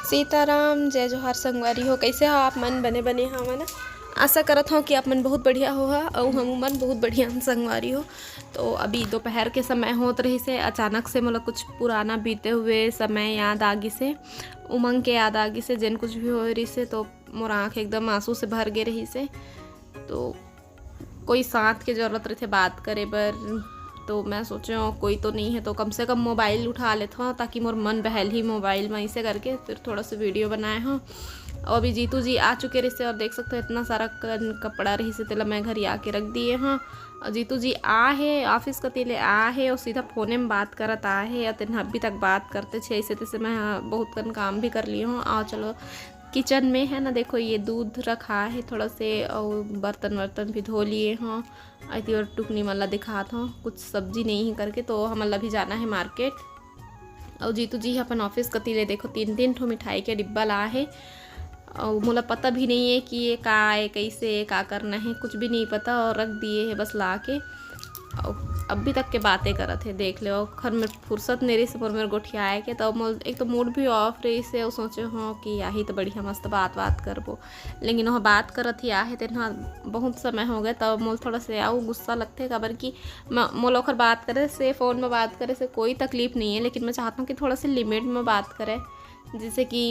सीताराम जय जोहार संगवारी हो। कैसे हो आप मन? बने बने हवा ना। आशा करत हूँ कि आप मन बहुत बढ़िया हो और हम मन बहुत बढ़िया संगवारी हो। तो अभी दोपहर के समय होत रही से अचानक से मोला कुछ पुराना बीते हुए समय याद आगी से, उमंग के याद आगी से, जिन कुछ भी हो रही से तो मोर आँख एकदम आंसू से भर गे रही से। तो कोई साथ के ज़रूरत रही थे बात करे बर, तो मैं सोचा कोई तो नहीं है तो कम से कम मोबाइल उठा लेता हूँ ताकि मोर मन बहल ही मोबाइल में ऐसे करके फिर थोड़ा सा वीडियो बनाए हूँ। और अभी जीतू जी आ चुके रही से और देख सकते हो इतना सारा कपड़ा रही से तेला मैं घर आके रख दिए हाँ। और जीतू जी आ है ऑफिस का तेले आ है और सीधा फोने में बात करत आ है और तेन अभी तक बात करते छे ऐसे तैसे मैं बहुत कन काम भी कर ली हूँ। आओ चलो किचन में है ना, देखो ये दूध रखा है थोड़ा से और बर्तन वर्तन भी धो लिए हाँ। आई और टुकनी मल्ला दिखाता हूँ कुछ सब्जी नहीं ही करके, तो हमला भी जाना है मार्केट। और जीतू जी अपन ऑफिस का तीले देखो 3-3 ठो मिठाई के डिब्बा ला है और मुझे पता भी नहीं है कि ये का है कैसे का करना है, कुछ भी नहीं पता और रख दिए है बस ला के। और अभी तक के बातें करत है देख लो। खर में फुर्सत नहीं रही से पर मेरे गोठिया आए के तब एक तो मूड भी ऑफ रही से और सोचे हाँ कि यही तो बढ़िया मस्त बात करबो, लेकिन वह बात करत ही आहे तेना बहुत समय हो गए तब मोल थोड़ा से आओ गुस्सा लगते खबर कि मोल ओखर बात करे से फ़ोन में बात करे से कोई तकलीफ़ नहीं है, लेकिन मैं चाहता हूँ कि थोड़ा सा लिमिट में बात करे। जैसे कि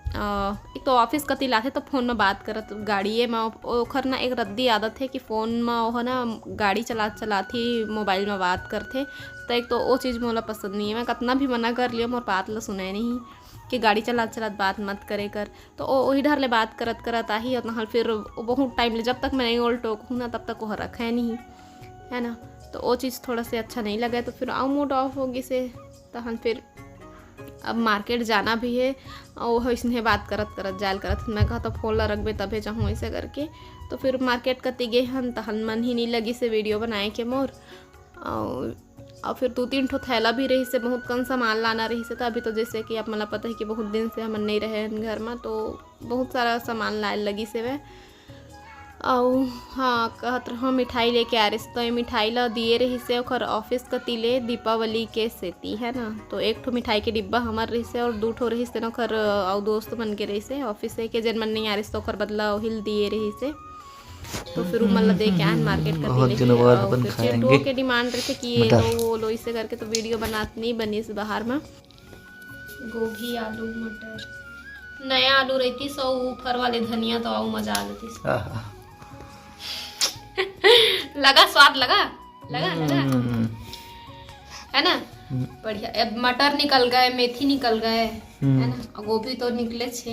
एक तो ऑफिस कति लाथे तो फ़ोन में बात करत गाड़िए में ओखर ना एक रद्दी आदत है कि फ़ोन में ओह ना गाड़ी चलाती मोबाइल में बात करते, तो एक तो वो चीज़ मोला पसंद नहीं है। मैं कितना भी मना कर लिया मोर बात ला सुने नहीं कि गाड़ी चलात बात मत करे कर, तो वही डर ले बात करत आही और नहल फिर बहुत टाइम ले जब तक मैं नहीं ओल टोकूँ ना तब तक वो रखे नहीं है ना। तो वो चीज़ थोड़ा से अच्छा नहीं लगा तो फिर आओ मूड ऑफ होगी से तहन फिर अब मार्केट जाना भी है और इसने बात करत जायल करत मैं कहा तो फोन ला रखबे तबे चाहूँ ऐसे करके। तो फिर मार्केट कति गे हन तहन मन ही नहीं लगी से वीडियो बनाए के मोर। और फिर 2-3 ठो थैला भी रही से बहुत कम सामान लाना रही से। तो अभी तो जैसे कि आप मला पता है कि बहुत दिन से हम नहीं रहे घर में तो बहुत सारा सामान लाए लगी से वे। और हाँ कहत रहा मिठाई लेके आ रही तो ये मिठाई ला दिए रही से ओखर ऑफिस का तिले दीपावली के सेती है ना। तो 1 ठो मिठाई के डिब्बा हमार रही से और 2 ठो रही से ओखर और दोस्त मन के रही से ऑफिस से के जन मन नहीं आ रही तो ओखर बदला हिल दिए रही से। तो फिर उमल दे के आन मार्केट कर दिले चिंटू के डिमांड रहे कि ये लो लो इसे करके तो वीडियो बनात नहीं बनी इस बाहर में। गोभी आलू मटर नया आलू रहती सो ऊपर वाले धनिया तो आओ मजा आ जाती लगा स्वाद लगा है ना बढ़िया। अब मटर निकल गए मेथी निकल गए है ना, गोभी तो निकले छे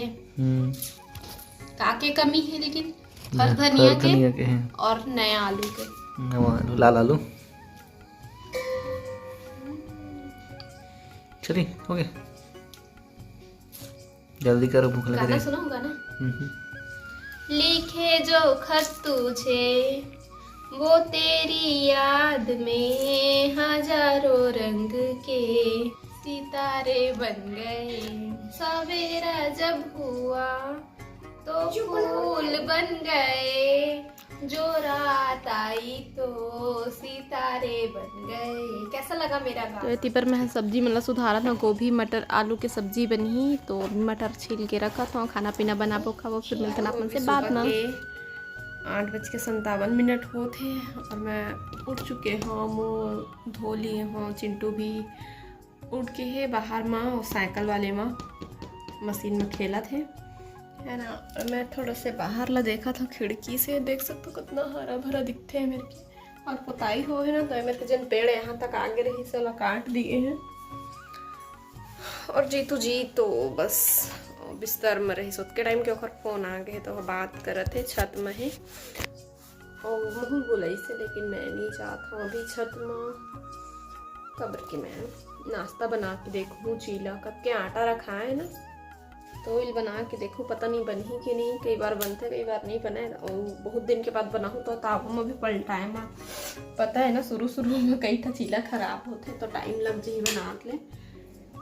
काके कमी है लेकिन हर धनिया के और नया आलू के लाल आलू चलिए हो गया जल्दी करो भूख लग रही है। सुनाऊंगा ना लिखे जो खत तुझे वो तेरी याद में हजारों रंग के सितारे बन गए। सवेरा जब हुआ तो फूल बन गए, जो रात आई तो सितारे बन गए। कैसा लगा मेरा गाना? तो इतनी पर मैं सब्जी मतलब सुधारा था, गोभी मटर आलू की सब्जी बनी तो मटर छील के रखा था, खाना पीना बना खाओ फिर मिलते हैं अपन से बाद में। 8:57 होते और मैं उठ चुके हाँ मुँह धो लिए हाँ। चिंटू भी उठ के है बाहर में और साइकिल वाले में मशीन में खेला थे है ना। और मैं थोड़ा से बाहर ला देखा था खिड़की से, देख सकते हो कितना हरा भरा दिखते हैं मेरे के। और पुताई हो है ना तो मेरे के जन पेड़ यहाँ तक आगे रही से काट दिए हैं। और जीतू जी तो बस बिस्तर में रही सोच के टाइम के ओखर फोन आ गए तो बात करत थे छत में है और मुँह बुलाई से, लेकिन मैं नहीं चाहता अभी छत में कब्र के मैं नाश्ता बना के देखूँ। चीला कब के आटा रखा है ना तो इल बना के देखूँ, पता नहीं बनी कि नहीं। कई बार बनते कई बार नहीं बने और बहुत दिन के बाद बनाऊँ तो ताबू में भी पलटाए माँ पता है ना। शुरू में कई ठा चीला खराब होते तो टाइम लग जाए बना ले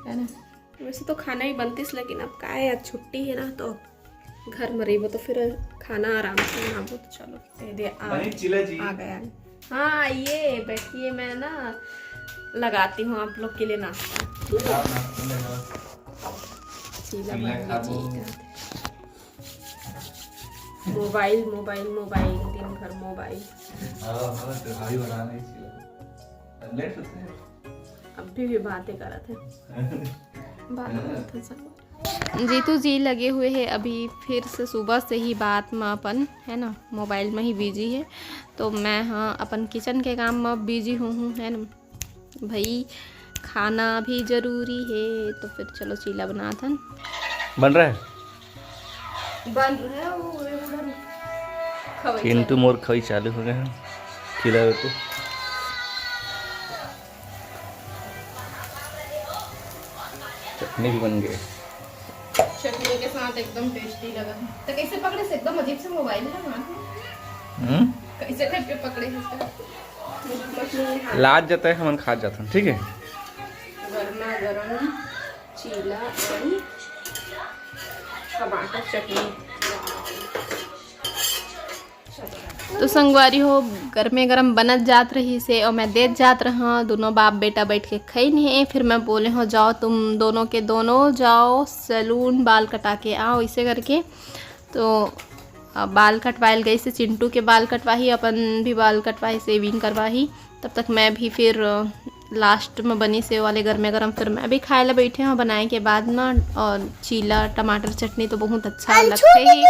है ना। वैसे तो खाना ही बनतीस लेकिन अब का है आज छुट्टी है ना तो घर में रही तो फिर खाना आराम से बनाबो। तो चलो दे आ गया। हाँ आइए बैठिए, मैं ना लगाती हूँ आप लोग के लिए नाश्ता। चीला बन गई। मोबाइल मोबाइल मोबाइल, दिन भर मोबाइल। अभी भी बातें करत है। जीतू जी लगे हुए हैं अभी फिर से सुबह से ही बात में अपन है ना मोबाइल में ही बिजी है। तो मैं हाँ अपन किचन के काम में बिजी हूँ है ना भाई, खाना भी ज़रूरी है। तो फिर चलो चीला बनाते हैं। बन रहा है वो चिंटू मोर खई चालू हो गए हैं चीला रोटी। चटनी भी बन गई, चटनी के साथ एकदम टेस्टी लगा। तो कैसे पकड़े से एकदम अजीब से मोबाइल है ना, कैसे करके पकड़े हैं? लाज जाता है हमन खा जाता है। ठीक है, गरमा गरम चीला और टमाटर चटनी। तो संगवारी हो गरमे गरम बनत जात रही से और मैं देत जात रहा। दोनों बाप बेटा बैठ के खईन है। फिर मैं बोले हो जाओ तुम दोनों के दोनों जाओ सैलून बाल कटा के आओ ऐसे करके। तो बाल कटवाइल गई से चिंटू के बाल कटवाही, अपन भी बाल कटवाही, सेविंग करवाही। तब तक मैं भी फिर लास्ट में बनी से वाले गरमे गरम फिर मैं भी खाए ला बैठे हूँ बनाए के बाद में। और चीला टमाटर चटनी तो बहुत अच्छा लगते ही।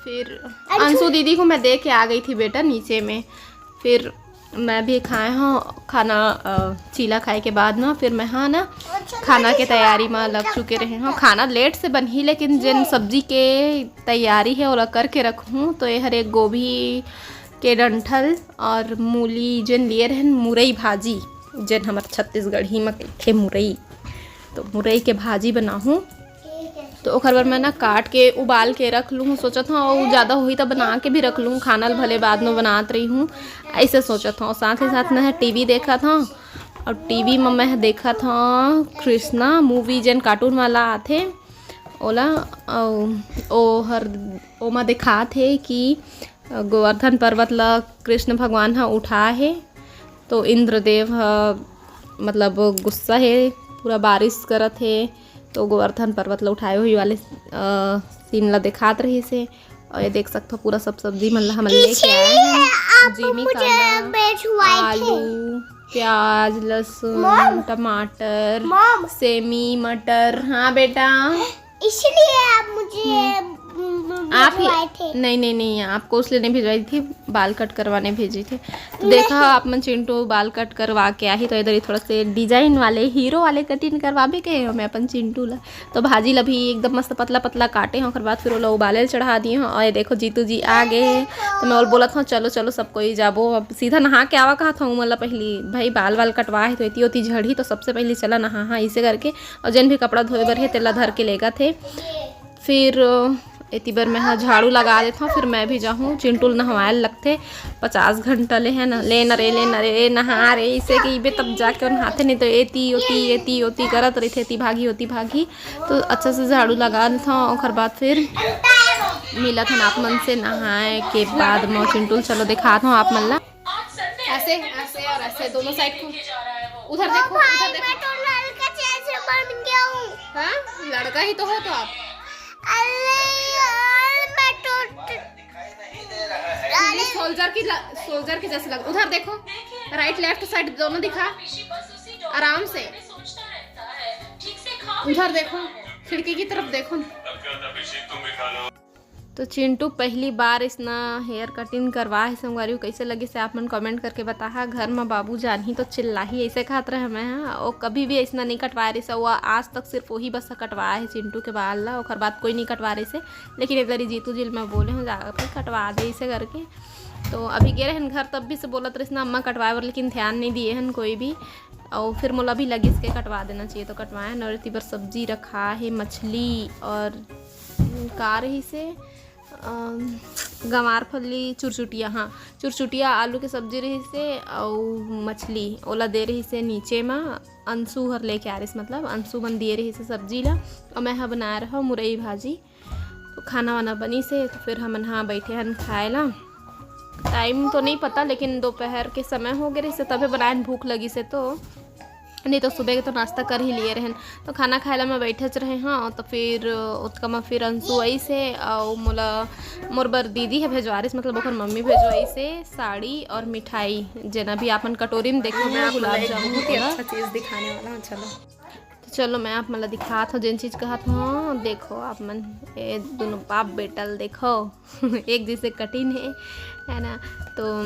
फिर अंशु दीदी को मैं दे के आ गई थी बेटा नीचे में। फिर मैं भी खाए हूँ खाना चीला खाए के बाद में। फिर मैं हाँ ना खाना के तैयारी में लग चुके रहे हूँ। खाना लेट से बन ही लेकिन जिन सब्जी के तैयारी है वो करके रखूँ। तो ये हर एक गोभी के डंठल और मूली जिन लिए रहन मुरई भाजी जिन हमारे छत्तीसगढ़ी में कहते मुरई। तो मुरई के भाजी बनाऊँ तो ओकर बार मैं ना काट के उबाल के रख लूँ। सोचत हूँ और ज़्यादा हुई तो बना के भी रख लूँ, खाना भले बाद में बनात रही हूँ ऐसे सोचत हूँ। साथ ही साथ मैं टीवी देखा था और टीवी में मैं देखा था कृष्णा मूवी जन कार्टून वाला आथे ओला ओमा दिखा थे कि गोवर्धन पर्वत ला कृष्ण भगवान हा उठा है। तो इंद्रदेव मतलब गुस्सा है पूरा बारिश करत है। तो गोवर्धन पर्वत ला उठाए हुई वाले सीन ला दिखात रही से। और ये देख सकते हो पूरा सब सब्जी मन ला हम लेके आए हैं। जीमी कांदा, आलू, प्याज, लहसुन, टमाटर, सेमी, मटर। हाँ बेटा इसलिए आप मुझे आप ही नहीं आपको उसलिए नहीं भिजवाई थी, बाल कट करवाने भेजी थी। तो देखा आप मन चिंटू बाल कट करवा के आई तो इधर ही थोड़ा से डिजाइन वाले हीरो वाले कटिंग करवाबे के मैं अपन चिंटू ला। तो भाजी ला भी एकदम मस्त पतला पतला काटे हैं। और बाद फिर वो उबाले चढ़ा दिए हैं। और ये देखो जीतू जी आ गए। तो मैं और बोला था चलो चलो सब कोई जाबो अब सीधा नहा के आवा कहा था मतलब पहली भाई बाल वाल कटवा है तो इतनी होती झड़ी। तो सबसे पहले चला नहा इसे करके और जिन भी कपड़ा धोए बर है तेला धर के लेगा थे। फिर इतनी बार मैं हाँ झाड़ू लगा देता हूँ। फिर मैं भी जाऊँ चिंटू नहवाए लगते 50 घंटा ले है ना ले न रे नहा रे इसे कि बे तब जाके नहाते नहीं तो एती होती करत रही थे भागी भागी। तो अच्छा से झाड़ू लगा देता हूँ। और बाद फिर मिला था आप मन से नहाए के बाद मैं चिंटू चलो दिखाता हूँ आप मन ला ऐसे ऐसे और ऐसे दोनों साइड को उधर देखो उधर देखो। हाँ लड़का ही तो हो तो आप सोल्जर की जैसे लग। उधर देखो राइट लेफ्ट साइड दोनों दिखा आराम से। उधर देखो खिड़की की तरफ देखो। तो चिंटू पहली बार इसना हेयर कटिंग करवा है संगवारी कैसे लगी से आप मन कमेंट करके बता। घर में बाबू जान ही तो चिल्ला ही ऐसे खात रहे मैं और कभी भी ऐसा नहीं कटवा रही से। वो आज तक सिर्फ वही बस कटवाया है चिंटू के बाल ला और बाद कोई नहीं कटवा रही से। लेकिन इधर ही जीतू जिल मैं बोले हूँ जाकर कटवा दे इसे करके। तो अभी गए रहन घर तब भी से बोलत रही ना अम्मा कटवाए लेकिन ध्यान नहीं दिए हन कोई भी। और फिर मोला भी लगी इसके कटवा देना चाहिए तो कटवाए। और इतनी बार सब्जी रखा है मछली और का रही से गंवार फली चुरचुटिया। हाँ चुरचुटिया आलू के सब्जी रही से और मछली ओला दे रही से नीचे में अंशु हर लेके आ रही मतलब अंशु बन दिए रही से सब्जी ला। और मैं हाँ बना रहा हूँ मुरई भाजी। तो खाना वाना बनी से तो फिर हम हाँ बैठे हन खाए ला। टाइम तो नहीं पता लेकिन दोपहर के समय हो गए रही से तभी बनाए भूख लगी से। तो नहीं तो सुबह के तो नाश्ता कर ही लिए रहन। तो खाना खाए ला मैं बैठे रहे हाँ। तो फिर उसका मैं फिर अंशु आई से और मोला मोर बर दीदी है भेजवारिस मतलब ओकर मम्मी भेजवाई से साड़ी और मिठाई जेना भी आपन कटोरी में देखो मैं गुलाब जामुन बहुत ही अच्छा चीज़ दिखाने वाला हूँ। चलो मैं आप मतलब दिखात हूँ जिन चीज़ कहत हूँ। देखो आप मन ये दोनों बाप बेटल देखो एक जैसे कठिन है ना। तो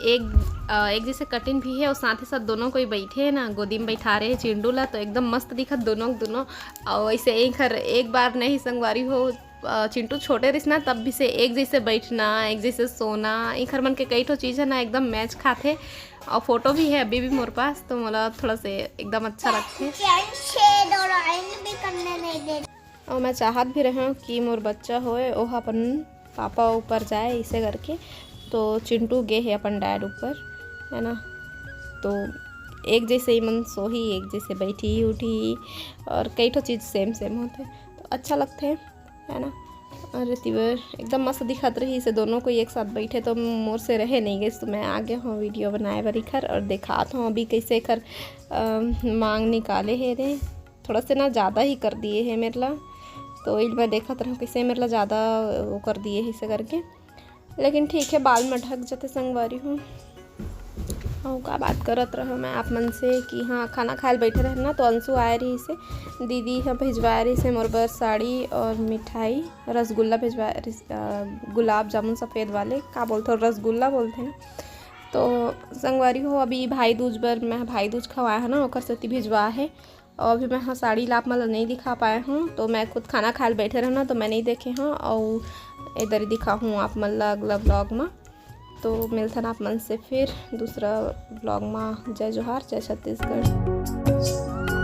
एक जैसे कठिन भी है और साथ ही साथ दोनों कोई बैठे हैं ना गोदी में बैठा रहे हैं चिंडू ला। तो एकदम मस्त दिखत दोनों और ऐसे एक बार नहीं संगवारी हो चिंटू छोटे रिस ना तब भी से एक जैसे बैठना एक जैसे सोना एक मन के कई ठो चीज़ है ना एकदम मैच खाते। और फोटो भी है अभी भी मोर पास तो मोला थोड़ा से एकदम अच्छा लगते और मैं चाहत भी रहा हूँ कि मोर बच्चा होए वो अपन पापा ऊपर जाए इसे करके। तो चिंटू गे है अपन डैड ऊपर है ना। तो एक जैसे ही मन सोही एक जैसे बैठी उठी और कई ठो चीज़ सेम होते तो अच्छा लगते है ना। और तिवर एकदम मस्त दिखत रही से दोनों को एक साथ बैठे तो मोर से रहे नहीं गए। तो मैं आ गया हूँ वीडियो बनाए बारी खर और दिखात हूँ अभी कैसे खर मांग निकाले है रे थोड़ा से ना ज़्यादा ही कर दिए है मेरे ला। तो इल मैं देखत रहूँ कैसे मेरे ला ज़्यादा वो कर दिए है इसे करके। लेकिन ठीक है बाल में ढक जाते संगवारी हूँ। और का बात करत रहो मैं आप मन से कि हाँ खाना खाए बैठे रहे ना। तो अंशु आए रही से दीदी है भिजवा रही से मोर बर साड़ी और मिठाई रसगुल्ला भिजवा गुलाब जामुन सफ़ेद वाले का बोलते हो रसगुल्ला बोलते हैं ना। तो संगवारी हो अभी भाई दूज बर मैं भाई दूज खवाया है ना ओकर सती भिजवा है। और अभी मैं हाँ साड़ी लाप मतलब नहीं दिखा पाए हूँ। तो मैं खुद खाना खाए बैठे रहना तो मैं नहीं देखे हाँ और इधर ही दिखा हूँ आप मतलब अगला ब्लॉग में। तो मिलता ना आप मन से फिर दूसरा ब्लॉग में। जय जोहार जय छत्तीसगढ़।